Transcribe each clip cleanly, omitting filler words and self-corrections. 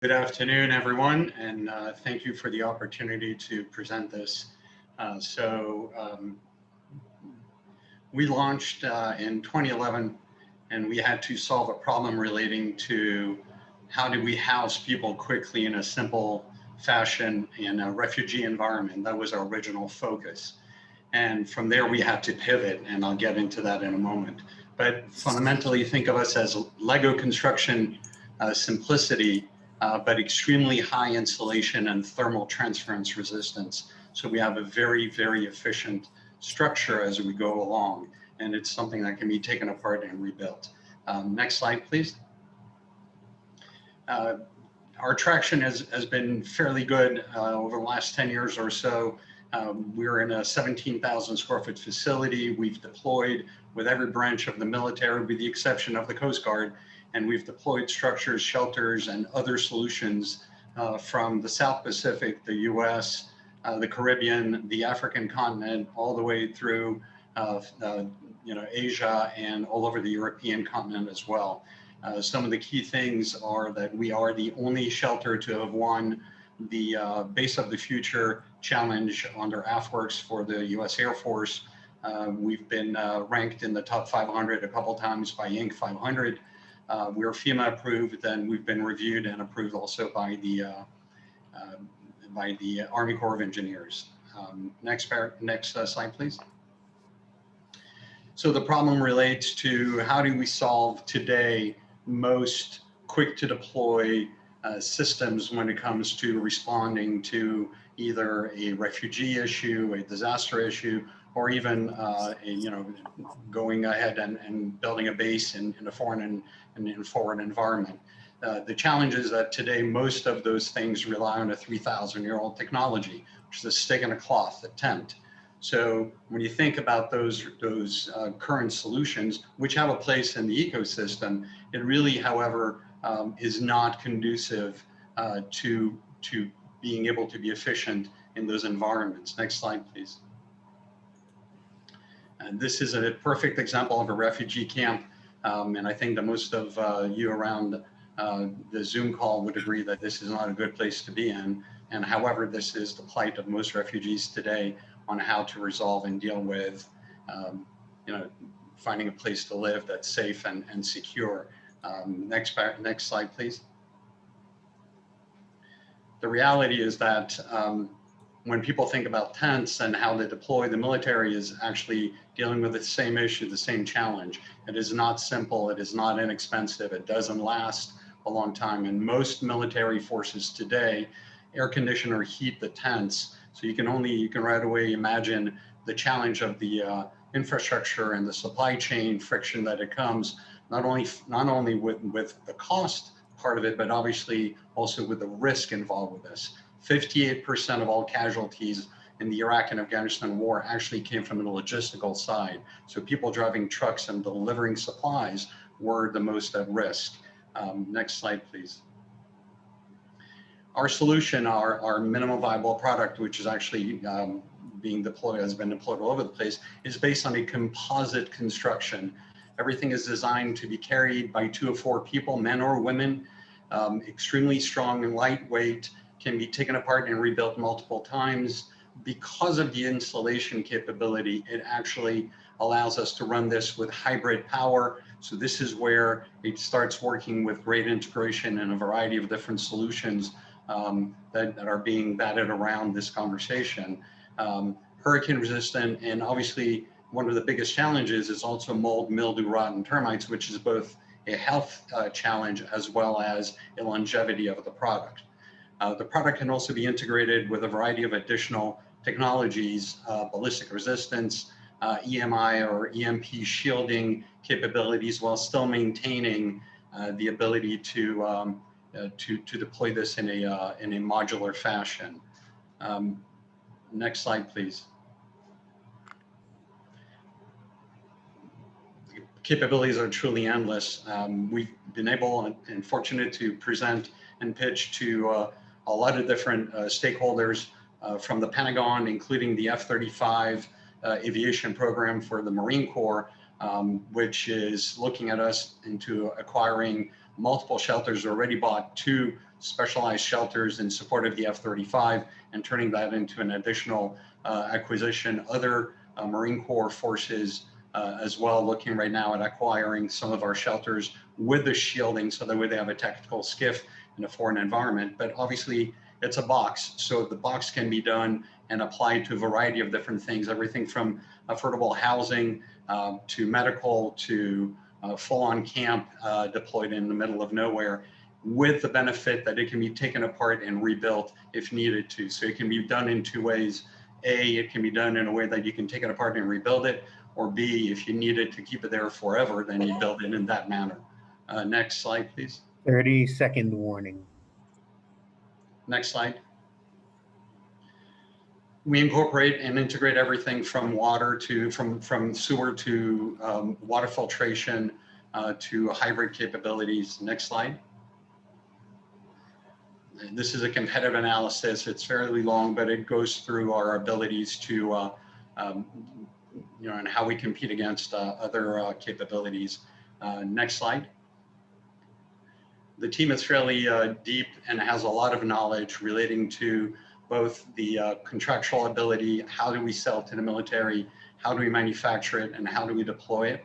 Good afternoon, everyone, and thank you for the opportunity to present this. We launched in 2011, and we had to solve a problem relating to how do we house people quickly in a simple fashion in a refugee environment. That was our original focus. And from there, we had to pivot, and I'll get into that in a moment. But fundamentally, think of us as Lego construction simplicity, but extremely high insulation and thermal transference resistance. So we have a very, very efficient structure as we go along, and it's something that can be taken apart and rebuilt. Next slide, please. Our traction has been fairly good over the last 10 years or so. We're in a 17,000 square foot facility. We've deployed with every branch of the military, with the exception of the Coast Guard, and we've deployed structures, shelters, and other solutions from the South Pacific, the US, the Caribbean, the African continent, all the way through Asia and all over the European continent as well. Some of the key things are that we are the only shelter to have won the Base of the Future Challenge under AFWERX for the US Air Force. We've been ranked in the top 500 a couple times by Inc. 500. We're FEMA approved, and we've been reviewed and approved also by the Army Corps of Engineers. Next slide, please. So the problem relates to how do we solve today most quick to deploy systems when it comes to responding to either a refugee issue, a disaster issue, or even going ahead and building a base in a foreign environment. The challenge is that today most of those things rely on a 3,000-year-old technology, which is a stick and a cloth, a tent. So when you think about those current solutions, which have a place in the ecosystem, it really, however, is not conducive to being able to be efficient in those environments. Next slide, please. And this is a perfect example of a refugee camp. And I think that most of you around the Zoom call would agree that this is not a good place to be in. And however, this is the plight of most refugees today on how to resolve and deal with, finding a place to live that's safe and secure. Next slide, please. The reality is that when people think about tents and how they deploy, the military is actually dealing with the same issue, the same challenge. It is not simple, it is not inexpensive, it doesn't last a long time. And most military forces today air condition or heat the tents. So you can right away imagine the challenge of the infrastructure and the supply chain friction that it comes, not only with the cost part of it, but obviously also with the risk involved with this. 58% of all casualties in the Iraq and Afghanistan war actually came from the logistical side. So people driving trucks and delivering supplies were the most at risk. Next slide, please. Our solution, our minimum viable product, which is actually has been deployed all over the place, is based on a composite construction. Everything is designed to be carried by 2 or 4 people, men or women, extremely strong and lightweight, can be taken apart and rebuilt multiple times. Because of the insulation capability, it actually allows us to run this with hybrid power. So this is where it starts working with great integration and a variety of different solutions that are being batted around this conversation. Hurricane resistant, and obviously one of the biggest challenges is also mold, mildew, rot, and termites, which is both a health challenge as well as a longevity of the product. The product can also be integrated with a variety of additional technologies, ballistic resistance, EMI or EMP shielding capabilities, while still maintaining the ability to deploy this in a modular fashion. Next slide, please. Capabilities are truly endless. We've been able and fortunate to present and pitch to a lot of different stakeholders from the Pentagon, including the F-35 aviation program for the Marine Corps, which is looking at us into acquiring multiple shelters, already bought 2 specialized shelters in support of the F-35 and turning that into an additional acquisition. Other Marine Corps forces as well, looking right now at acquiring some of our shelters with the shielding so that way they have a tactical skiff in a foreign environment. But obviously it's a box, so the box can be done and applied to a variety of different things, everything from affordable housing to medical to full-on camp deployed in the middle of nowhere, with the benefit that it can be taken apart and rebuilt if needed to. So it can be done in two ways. A, it can be done in a way that you can take it apart and rebuild it, or B, if you need it to keep it there forever, then you build it in that manner. Next slide, please. 30-second warning. Next slide. We incorporate and integrate everything from water to, from sewer to water filtration to hybrid capabilities. Next slide. This is a competitive analysis. It's fairly long, but it goes through our abilities to, and how we compete against other capabilities. Next slide. The team is fairly deep and has a lot of knowledge relating to both the contractual ability, how do we sell to the military, how do we manufacture it, and how do we deploy it.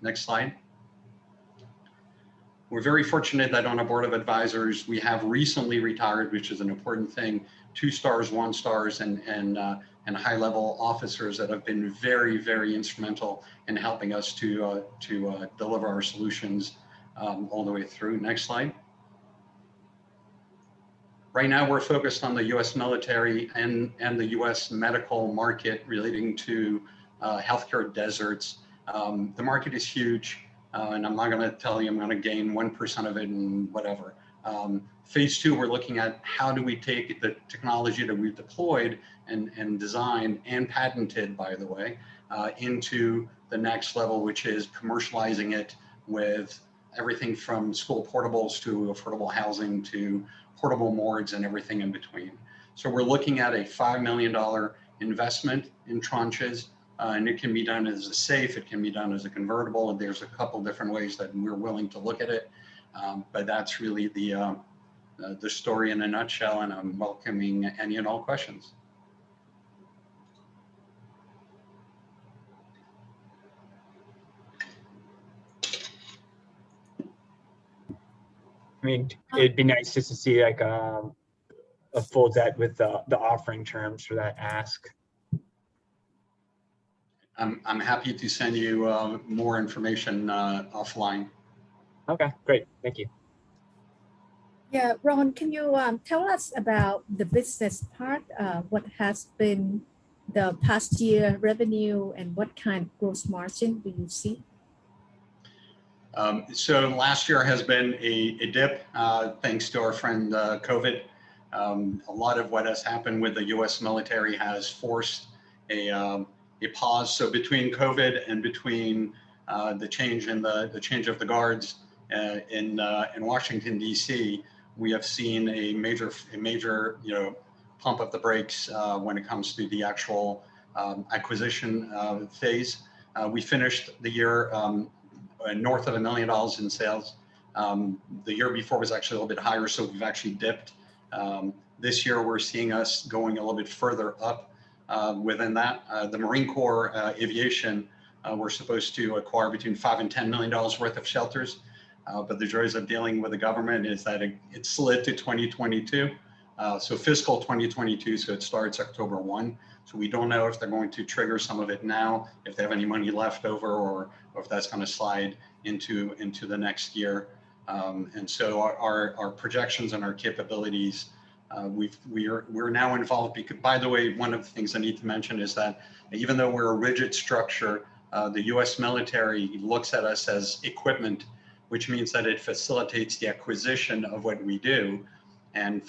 Next slide. We're very fortunate that on a board of advisors, we have recently retired, which is an important thing, 2 stars, 1 stars, and high-level officers that have been very, very instrumental in helping us to deliver our solutions all the way through. Next slide. Right now, we're focused on the U.S. military and the U.S. medical market relating to healthcare deserts. The market is huge, and I'm not going to tell you I'm going to gain 1% of it and whatever. Phase 2, we're looking at how do we take the technology that we've deployed and designed and patented, by the way, into the next level, which is commercializing it with everything from school portables to affordable housing to portable morgues and everything in between. So we're looking at a $5 million investment in tranches, and it can be done as a safe, it can be done as a convertible, and there's a couple different ways that we're willing to look at it. But that's really the story in a nutshell, and I'm welcoming any and all questions. I mean, it'd be nice just to see like a full deck with the offering terms for that ask. I'm happy to send you more information offline. Okay, great, thank you. Yeah, Ron, can you tell us about the business part? What has been the past year revenue and what kind of gross margin do you see? So last year has been a dip, thanks to our friend COVID. A lot of what has happened with the U.S. military has forced a pause. So between COVID and between the change in the change of the guards in Washington D.C., we have seen a major pump of the brakes when it comes to the actual acquisition phase. We finished the year north of $1 million in sales. The year before was actually a little bit higher, so we've actually dipped. This year we're seeing us going a little bit further up within that. The Marine Corps Aviation, we're supposed to acquire between $5 and $10 million worth of shelters, but the joys of dealing with the government is that it slid to 2022. So fiscal 2022, so it starts October 1. So we don't know if they're going to trigger some of it now, if they have any money left over, or if that's going to slide into the next year. And so our projections and our capabilities, we're now involved. Because, by the way, one of the things I need to mention is that even though we're a rigid structure, the U.S. military looks at us as equipment, which means that it facilitates the acquisition of what we do and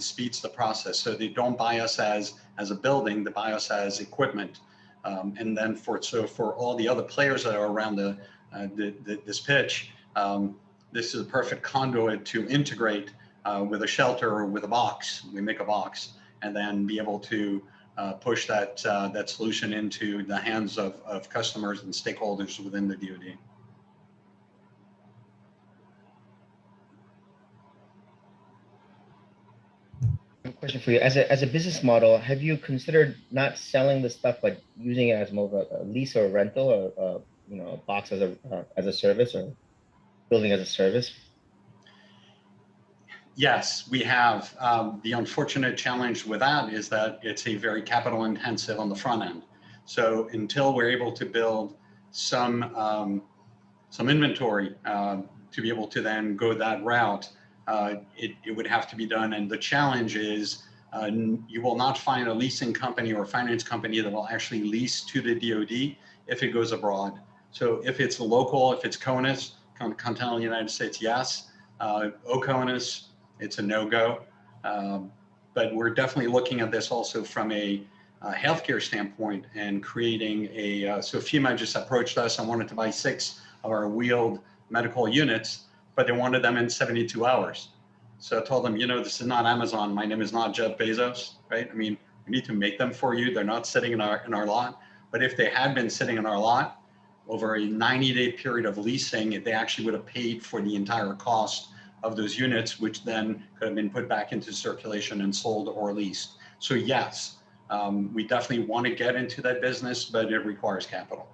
speeds the process. So they don't buy us as a building, they buy us as equipment. And then for all the other players that are around this pitch, this is a perfect conduit to integrate with a shelter or with a box. We make a box and then be able to push that solution into the hands of customers and stakeholders within the DoD. Question for you. As a business model, have you considered not selling the stuff, but using it as more of a lease or a rental or, a box as a service or building as a service? Yes, we have. The unfortunate challenge with that is that it's a very capital intensive on the front end. So until we're able to build some inventory to be able to then go that route, it would have to be done. And the challenge is you will not find a leasing company or finance company that will actually lease to the DoD if it goes abroad. So if it's local, if it's CONUS, continental United States, yes. OCONUS, it's a no-go. But we're definitely looking at this also from a healthcare standpoint and creating so FEMA just approached us and wanted to buy 6 of our wheeled medical units, but they wanted them in 72 hours. So I told them, this is not Amazon. My name is not Jeff Bezos, right? I mean, we need to make them for you. They're not sitting in our lot. But if they had been sitting in our lot over a 90-day period of leasing, they actually would have paid for the entire cost of those units, which then could have been put back into circulation and sold or leased. So yes, we definitely want to get into that business, but it requires capital.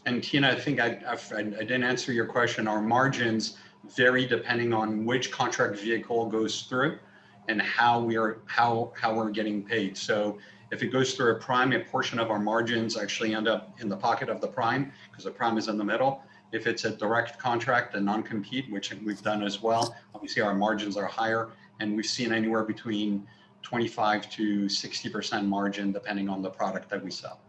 And Tina, I think I didn't answer your question. Our margins vary depending on which contract vehicle goes through and how we're getting paid. So if it goes through a prime, a portion of our margins actually end up in the pocket of the prime because the prime is in the middle. If it's a direct contract, a non-compete, which we've done as well, obviously our margins are higher, and we've seen anywhere between 25 to 60% margin depending on the product that we sell.